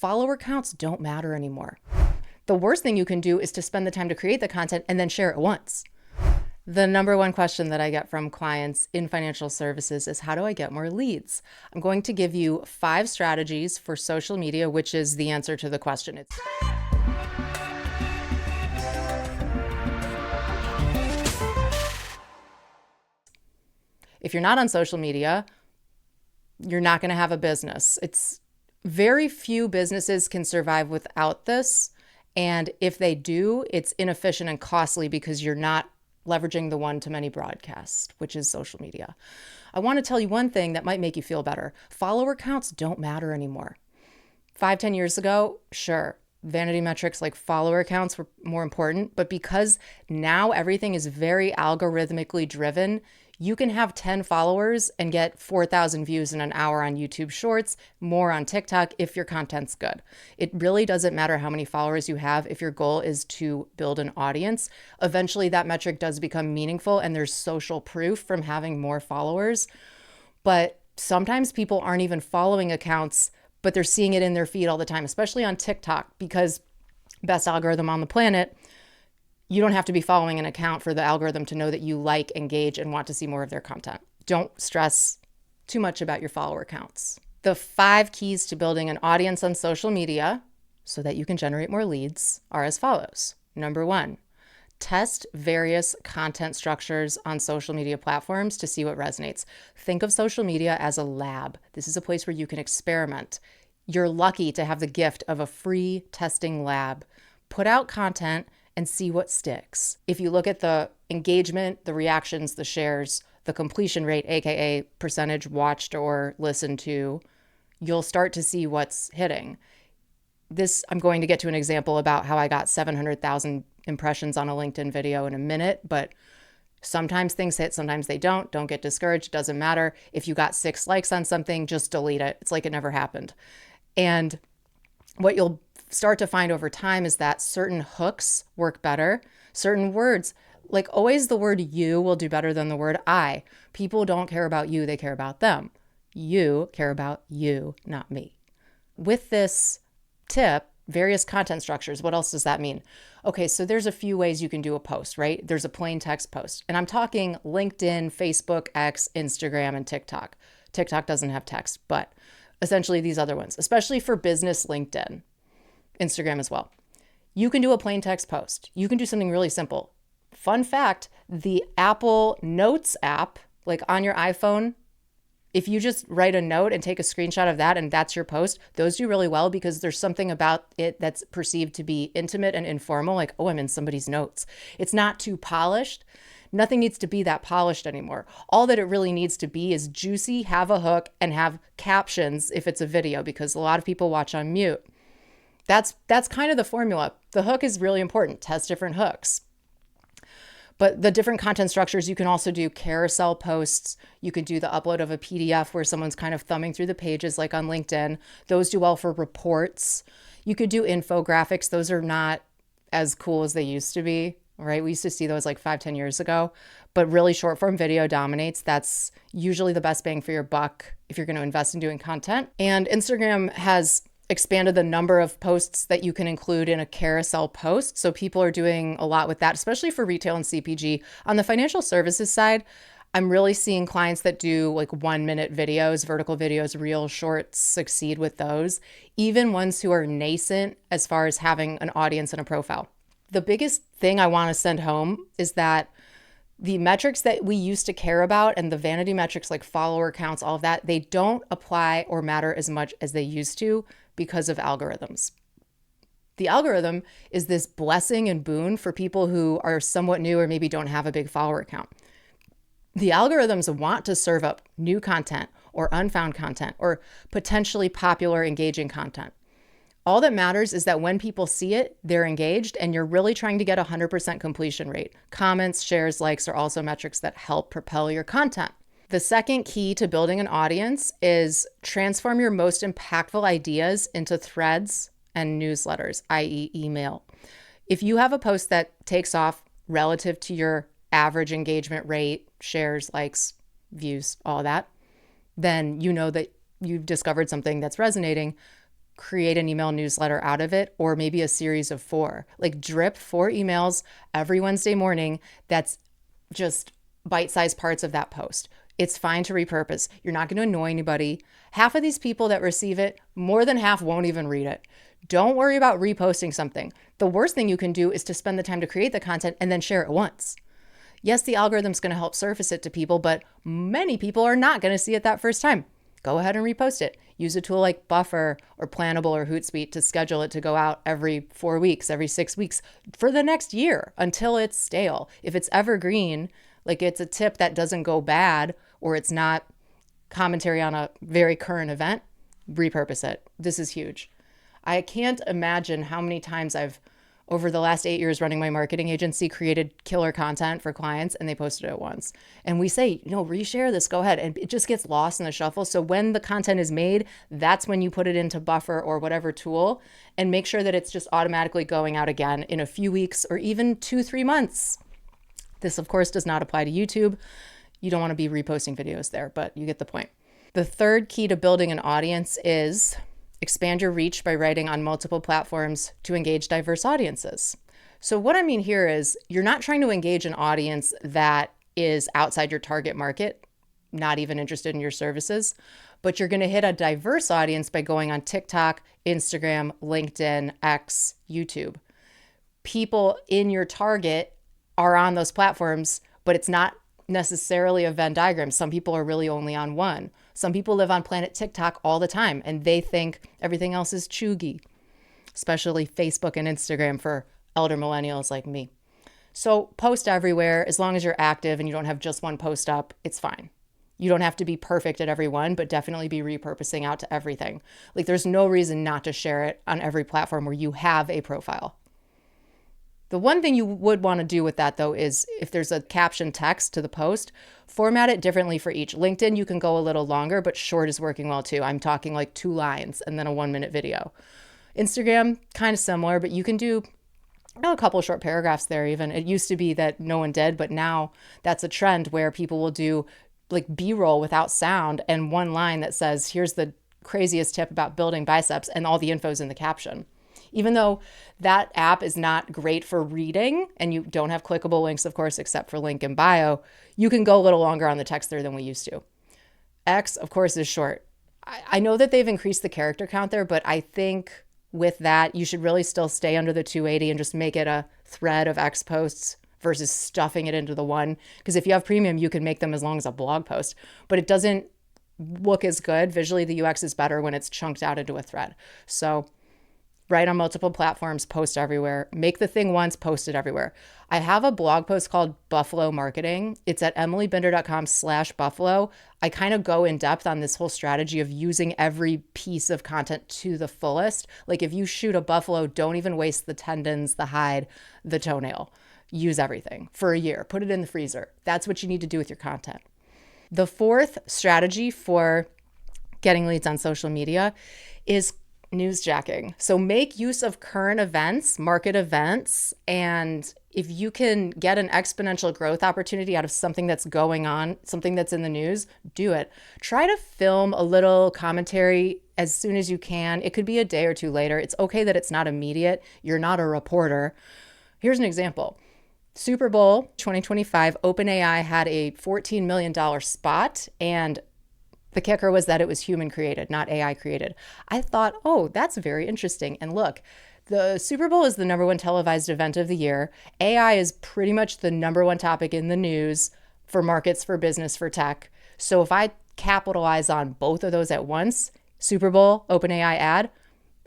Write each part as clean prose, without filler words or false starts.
Follower counts don't matter anymore. The worst thing you can do is to spend the time to create the content and then share it once. The number one question that I get from clients in financial services is, how do I get more leads? I'm going to give you 5 strategies for social media, which is the answer to the question. If you're not on social media, you're not going to have a business. It's very few businesses can survive without this. And if they do, it's inefficient and costly because you're not leveraging the one-to-many broadcast, which is social media. I want to tell you one thing that might make you feel better. Follower counts don't matter anymore. 5-10 years ago, sure, vanity metrics like follower counts were more important, but because now everything is very algorithmically driven, you can have 10 followers and get 4,000 views in an hour on YouTube Shorts, more on TikTok if your content's good. It really doesn't matter how many followers you have if your goal is to build an audience. Eventually that metric does become meaningful and there's social proof from having more followers. But sometimes people aren't even following accounts, but they're seeing it in their feed all the time, especially on TikTok, because best algorithm on the planet. You don't have to be following an account for the algorithm to know that you like, engage, and want to see more of their content. Don't stress too much about your follower counts. The 5 keys to building an audience on social media so that you can generate more leads are as follows. Number 1, test various content structures on social media platforms to see what resonates. Think of social media as a lab. This is a place where you can experiment. You're lucky to have the gift of a free testing lab. Put out content and see what sticks. If you look at the engagement, the reactions, the shares, the completion rate, aka percentage watched or listened to, you'll start to see what's hitting. I'm going to get to an example about how I got 700,000 impressions on a LinkedIn video in a minute, but sometimes things hit, sometimes they don't. Don't get discouraged. It doesn't matter. If you got 6 likes on something, just delete it. It's like it never happened. And what you'll start to find over time is that certain hooks work better. Certain words, like always the word you will do better than the word I. People don't care about you, they care about them. You care about you, not me. With this tip, various content structures, what else does that mean? Okay, so there's a few ways you can do a post, right? There's a plain text post. And I'm talking LinkedIn, Facebook, X, Instagram, and TikTok. TikTok doesn't have text, but essentially these other ones, especially for business LinkedIn. Instagram as well. You can do a plain text post. You can do something really simple. Fun fact, the Apple Notes app, like on your iPhone, if you just write a note and take a screenshot of that and that's your post, those do really well because there's something about it that's perceived to be intimate and informal, like, oh, I'm in somebody's notes. It's not too polished. Nothing needs to be that polished anymore. All that it really needs to be is juicy, have a hook, and have captions if it's a video, because a lot of people watch on mute. That's kind of the formula. The hook is really important. Test different hooks. But the different content structures, you can also do carousel posts. You can do the upload of a PDF where someone's kind of thumbing through the pages like on LinkedIn. Those do well for reports. You could do infographics. Those are not as cool as they used to be, right? We used to see those like 5-10 years ago, but really short form video dominates. That's usually the best bang for your buck if you're going to invest in doing content. And Instagram has expanded the number of posts that you can include in a carousel post. So people are doing a lot with that, especially for retail and CPG. On the financial services side, I'm really seeing clients that do like 1-minute videos, vertical videos, reel shorts succeed with those, even ones who are nascent as far as having an audience and a profile. The biggest thing I want to send home is that the metrics that we used to care about and the vanity metrics like follower counts, all of that, they don't apply or matter as much as they used to because of algorithms. The algorithm is this blessing and boon for people who are somewhat new or maybe don't have a big follower count. The algorithms want to serve up new content or unfound content or potentially popular, engaging content. All that matters is that when people see it, they're engaged, and you're really trying to get 100% completion rate. Comments, shares, likes are also metrics that help propel your content. The second key to building an audience is transform your most impactful ideas into threads and newsletters, i.e. email. If you have a post that takes off relative to your average engagement rate, shares, likes, views, all that, then you know that you've discovered something that's resonating. create an email newsletter out of it, or maybe a series of 4. Like drip 4 emails every Wednesday morning. That's just bite-sized parts of that post. It's fine to repurpose. You're not going to annoy anybody. Half of these people that receive it, more than half won't even read it. Don't worry about reposting something. The worst thing you can do is to spend the time to create the content and then share it once. Yes, the algorithm's going to help surface it to people, but many people are not going to see it that first time. Go ahead and repost it. Use a tool like Buffer or Plannable or Hootsuite to schedule it to go out every 4 weeks, every 6 weeks for the next year until it's stale. If it's evergreen, like it's a tip that doesn't go bad or it's not commentary on a very current event, repurpose it. This is huge. I can't imagine how many times I've, over the last 8 years running my marketing agency, created killer content for clients and they posted it once. And we say, reshare this, go ahead. And it just gets lost in the shuffle. So when the content is made, that's when you put it into Buffer or whatever tool and make sure that it's just automatically going out again in a few weeks or even 2-3 months. This, of course, does not apply to YouTube. You don't want to be reposting videos there, but you get the point. The third key to building an audience is expand your reach by writing on multiple platforms to engage diverse audiences. So what I mean here is you're not trying to engage an audience that is outside your target market, not even interested in your services, but you're going to hit a diverse audience by going on TikTok, Instagram, LinkedIn, X, YouTube. People in your target are on those platforms, but it's not necessarily a Venn diagram. Some people are really only on one. Some people live on planet TikTok all the time and they think everything else is chuggy, especially Facebook and Instagram for elder millennials like me. So post everywhere. As long as you're active and you don't have just one post up, it's fine. You don't have to be perfect at every one, but definitely be repurposing out to everything. Like there's no reason not to share it on every platform where you have a profile. The one thing you would want to do with that, though, is if there's a caption text to the post, format it differently for each. LinkedIn, you can go a little longer, but short is working well too. I'm talking like 2 lines and then a 1-minute video. Instagram, kind of similar, but you can do a couple of short paragraphs there even. It used to be that no one did, but now that's a trend where people will do like B-roll without sound and 1 line that says, here's the craziest tip about building biceps, and all the info's in the caption. Even though that app is not great for reading and you don't have clickable links, of course, except for link in bio, you can go a little longer on the text there than we used to. X, of course, is short. I know that they've increased the character count there, but I think with that, you should really still stay under the 280 and just make it a thread of X posts versus stuffing it into the one. Because if you have premium, you can make them as long as a blog post, but it doesn't look as good. Visually, the UX is better when it's chunked out into a thread. So write on multiple platforms, post everywhere, make the thing once, post it everywhere. I have a blog post called Buffalo Marketing. It's at emilybinder.com/Buffalo. I kind of go in depth on this whole strategy of using every piece of content to the fullest. Like if you shoot a buffalo, don't even waste the tendons, the hide, the toenail. Use everything for a year, put it in the freezer. That's what you need to do with your content. The fourth strategy for getting leads on social media is newsjacking. So make use of current events, market events, and if you can get an exponential growth opportunity out of something that's going on, something that's in the news, do it. Try to film a little commentary as soon as you can. It could be a day or 2 later. It's okay that it's not immediate. You're not a reporter. Here's an example. Super Bowl 2025, OpenAI had a $14 million spot, and the kicker was that it was human created, not AI created. I thought, oh, that's very interesting. And look, the Super Bowl is the #1 televised event of the year. AI is pretty much the #1 topic in the news for markets, for business, for tech. So if I capitalize on both of those at once, Super Bowl, OpenAI ad,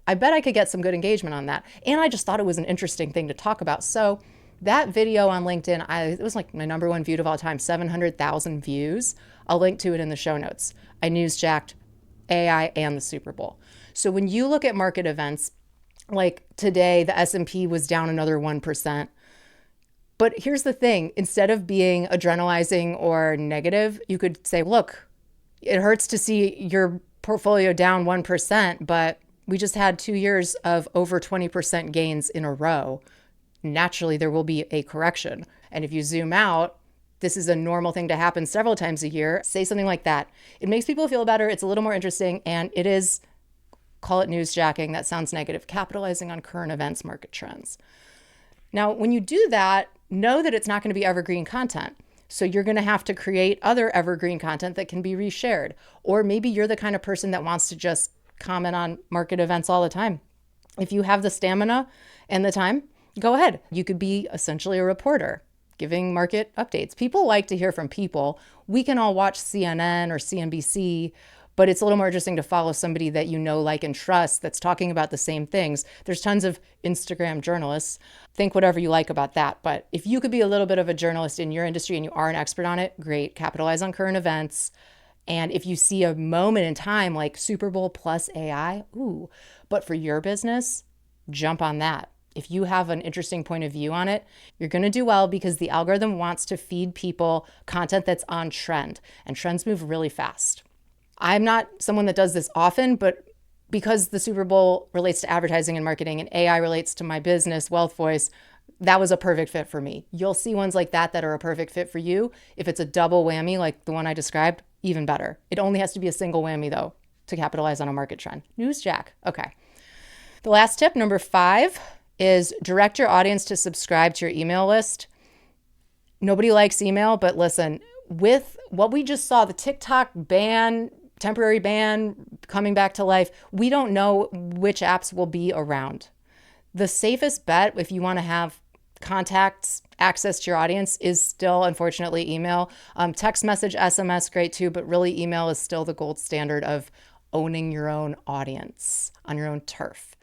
I bet I could get some good engagement on that. And I just thought it was an interesting thing to talk about. So that video on LinkedIn, it was like my #1 viewed of all time, 700,000 views. I'll link to it in the show notes. I newsjacked AI and the Super Bowl. So when you look at market events, like today, the S&P was down another 1%. But here's the thing, instead of being adrenalizing or negative, you could say, look, it hurts to see your portfolio down 1%, but we just had 2 years of over 20% gains in a row. Naturally, there will be a correction. And if you zoom out, this is a normal thing to happen several times a year. Say something like that. It makes people feel better. It's a little more interesting, and it is call it newsjacking. That sounds negative. Capitalizing on current events, market trends. Now, when you do that, know that it's not going to be evergreen content. So you're going to have to create other evergreen content that can be reshared. Or maybe you're the kind of person that wants to just comment on market events all the time. If you have the stamina and the time, go ahead. You could be essentially a reporter giving market updates. People like to hear from people. We can all watch CNN or CNBC, but it's a little more interesting to follow somebody that you know, like, and trust that's talking about the same things. There's tons of Instagram journalists. Think whatever you like about that. But if you could be a little bit of a journalist in your industry and you are an expert on it, great. Capitalize on current events. And if you see a moment in time like Super Bowl plus AI, ooh, but for your business, jump on that. If you have an interesting point of view on it, you're going to do well because the algorithm wants to feed people content that's on trend, and trends move really fast. I'm not someone that does this often, but because the Super Bowl relates to advertising and marketing and AI relates to my business, Wealth Voice, that was a perfect fit for me. You'll see ones like that that are a perfect fit for you. If it's a double whammy like the one I described, even better. It only has to be a single whammy though to capitalize on a market trend. Newsjack. Okay. The last tip, number 5, is direct your audience to subscribe to your email list. Nobody likes email, but listen, with what we just saw, the TikTok ban, temporary ban coming back to life, we don't know which apps will be around. The safest bet if you want to have contacts, access to your audience, is still, unfortunately, email. Text message, SMS, great too, but really email is still the gold standard of owning your own audience on your own turf.